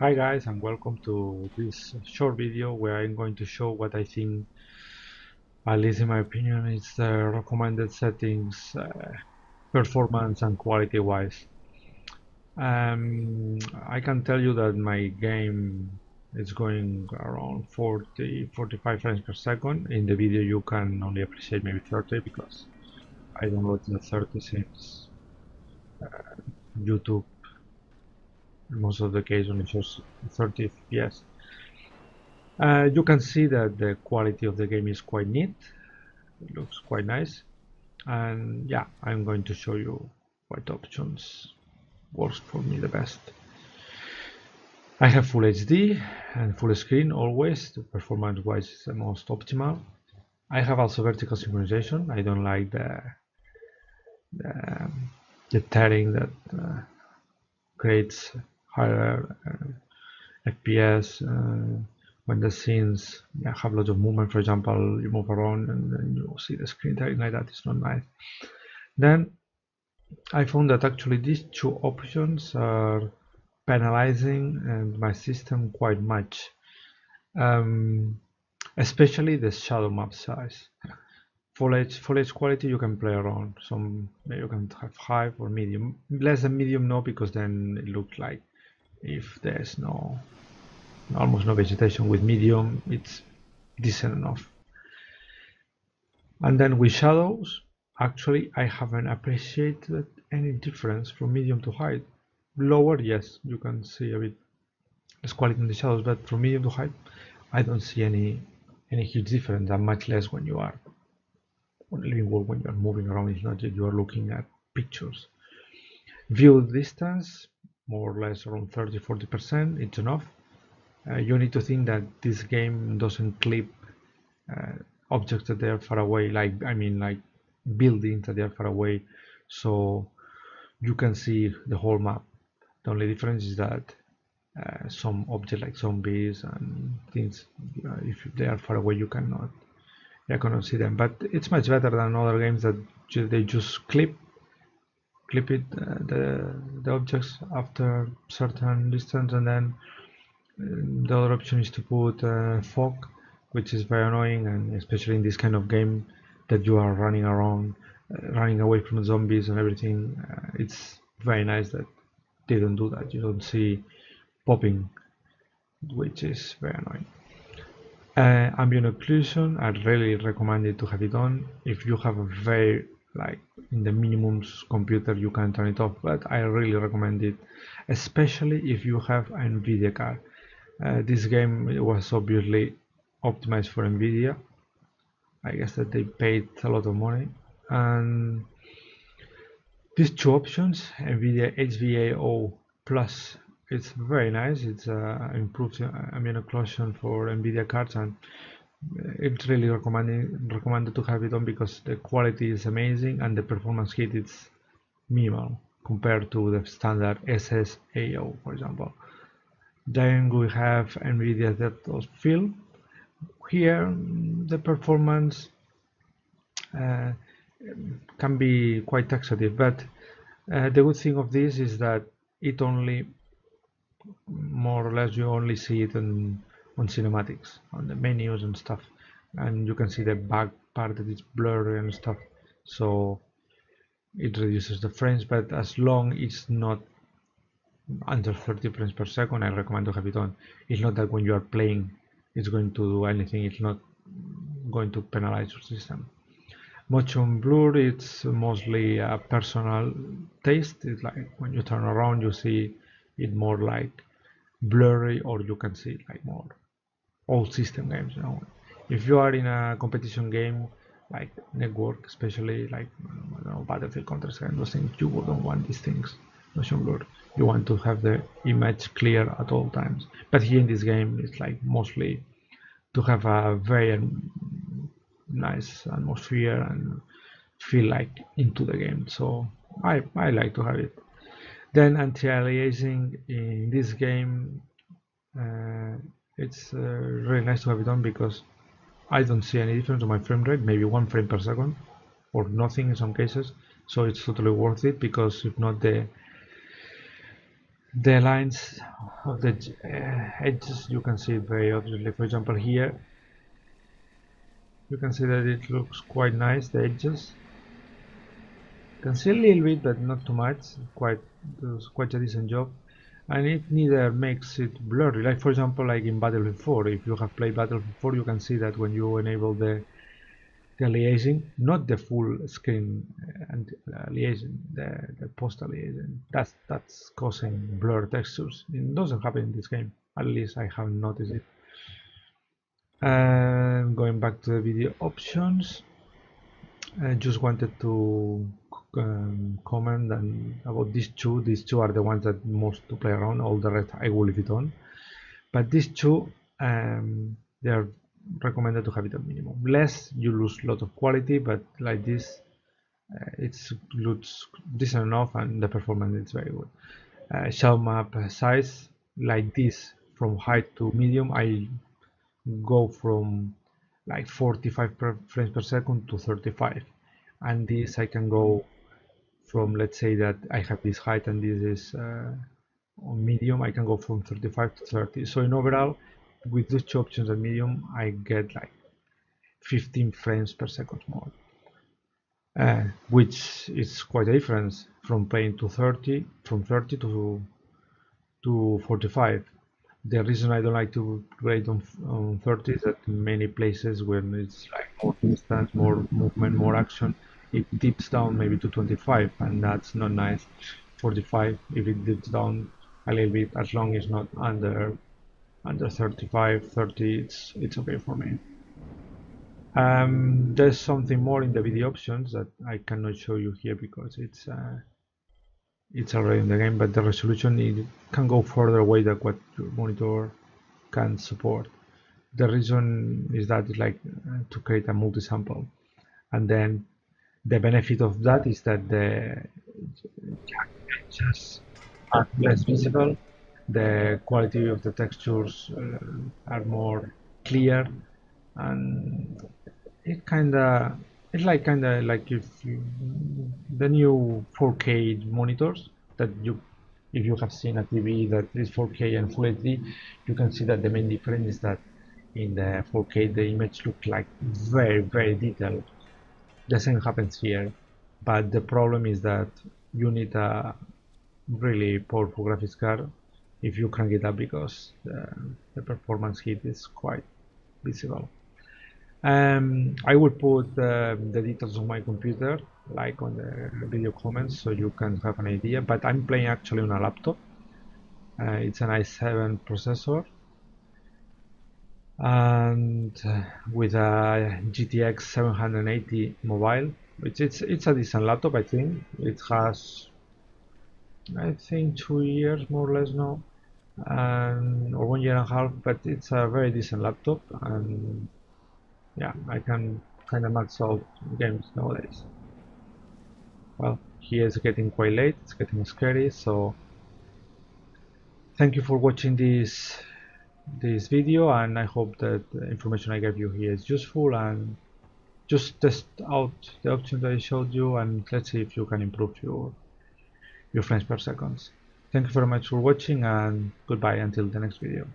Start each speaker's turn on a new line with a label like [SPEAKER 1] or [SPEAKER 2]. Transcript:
[SPEAKER 1] Hi guys, and welcome to this short video where I'm going to show what I think, at least in my opinion, is the recommended settings, performance and quality wise. I can tell you that my game is going around 45 frames per second. In the video you can only appreciate maybe 30 because I downloaded the 30 since YouTube most of the case only shows 30 FPS. You can see that the quality of the game is quite neat. It looks quite nice. And yeah, I'm going to show you what options works for me the best. I have full HD and full screen always. The performance wise is the most optimal. I have also vertical synchronization. I don't like the, the tearing that creates higher FPS when the scenes have lots of movement. For example, you move around and then you see the screen tearing like that. It's not nice. Then I found that actually these two options are penalizing and my system quite much, especially the shadow map size. Full H quality you can play around. Some you can have high or medium. Less than medium no, because then it looks like if there's almost no vegetation. With medium it's decent enough. And then with shadows, actually I haven't appreciated any difference from medium to high. Lower, yes, you can see a bit less quality in the shadows, but from medium to high I don't see any huge difference, and much less when you are on a living world, when you are moving around. It's not that you are looking at pictures. View distance, more or less around 30-40%, it's enough. You need to think that this game doesn't clip objects that they are far away, like buildings that they are far away, so you can see the whole map. The only difference is that some objects like zombies and things, if they are far away, you cannot see them. But it's much better than other games that they just clip it, the objects after certain distance, and then the other option is to put fog, which is very annoying, and especially in this kind of game that you are running around, running away from zombies and everything. It's very nice that they don't do that. You don't see popping, which is very annoying. Ambient occlusion, I really recommend it to have it on. If you have a very in the minimums computer, you can turn it off, but I really recommend it, especially if you have an Nvidia card. This game was obviously optimized for Nvidia. I guess that they paid a lot of money, and these two options, Nvidia HVAO Plus, it's very nice. It's improved ambient occlusion for Nvidia cards, and it's really recommended to have it on because the quality is amazing and the performance hit is minimal compared to the standard SSAO, for example. Then we have Nvidia depth of field. Here the performance can be quite taxative, but the good thing of this is that it only, more or less, you only see it on cinematics, on the menus and stuff, and you can see the back part that is blurry and stuff, so it reduces the frames. But as long it's not under 30 frames per second, I recommend to have it on. It's not that when you are playing it's going to do anything. It's not going to penalize your system. Motion blur, it's mostly a personal taste. It's like when you turn around you see it more like blurry, or you can see like more old system games, if you are in a competition game like network, especially like Battlefield, Counter-Strike, those things, you wouldn't want these things motion blur. You want to have the image clear at all times. But here in this game it's like mostly to have a very nice atmosphere and feel like into the game, so I like to have it. Then anti-aliasing in this game, it's really nice to have it on because I don't see any difference on my frame rate, maybe 1 frame per second or nothing in some cases, so it's totally worth it, because if not, The lines of the edges, you can see it very obviously. For example, here you can see that it looks quite nice, the edges. You can see a little bit, but not too much. Does quite a decent job. And it neither makes it blurry. Like for example, like in Battlefield 4, if you have played Battlefield 4, you can see that when you enable the aliasing, not the full screen and aliasing, the post aliasing, that's causing blur textures. It doesn't happen in this game, at least I haven't noticed it. And going back to the video options, I just wanted to comment about these two. These two are the ones that most to play around. All the rest I will leave it on. But these two, they are recommended to have it at minimum. Less, you lose a lot of quality, but like this, it looks decent enough and the performance is very good. Shell map size, like this, from height to medium, I go from like 45 frames per second to 35, and this I can go from, let's say that I have this height and this is on medium, I can go from 35 to 30. So in overall, with these two options at medium, I get like 15 frames per second more, which is quite a difference from playing to 30, from 30 to 45. The reason I don't like to play on 30 is that in many places when it's like more distance, more movement, more action, it dips down maybe to 25, and that's not nice. 45, if it dips down a little bit, as long as not under 35, 30, it's okay for me. There's something more in the video options that I cannot show you here because it's already in the game, but the resolution, it can go further away than what your monitor can support. The reason is that it's like to create a multi-sample, and then the benefit of that is that the edges are less visible, the quality of the textures are more clear, and it kinda like if you, the new 4K monitors that if you have seen a TV that is 4K and Full HD, you can see that the main difference is that in the 4K the image looks like very detailed. The same happens here, but the problem is that you need a really powerful graphics card if you crank it up, because the performance hit is quite visible. I will put the details of my computer like on the video comments so you can have an idea, but I'm playing actually on a laptop. It's an i7 processor and with a GTX 780 mobile, which it's a decent laptop. I think it has, I think, 2 years more or less now, or 1 year and a half, but it's a very decent laptop, and yeah, I can kind of max out games nowadays. Well, here it's getting quite late, it's getting scary, so thank you for watching this video, and I hope that the information I gave you here is useful, and just test out the options that I showed you, and let's see if you can improve your frames per second. Thank you very much for watching, and goodbye until the next video.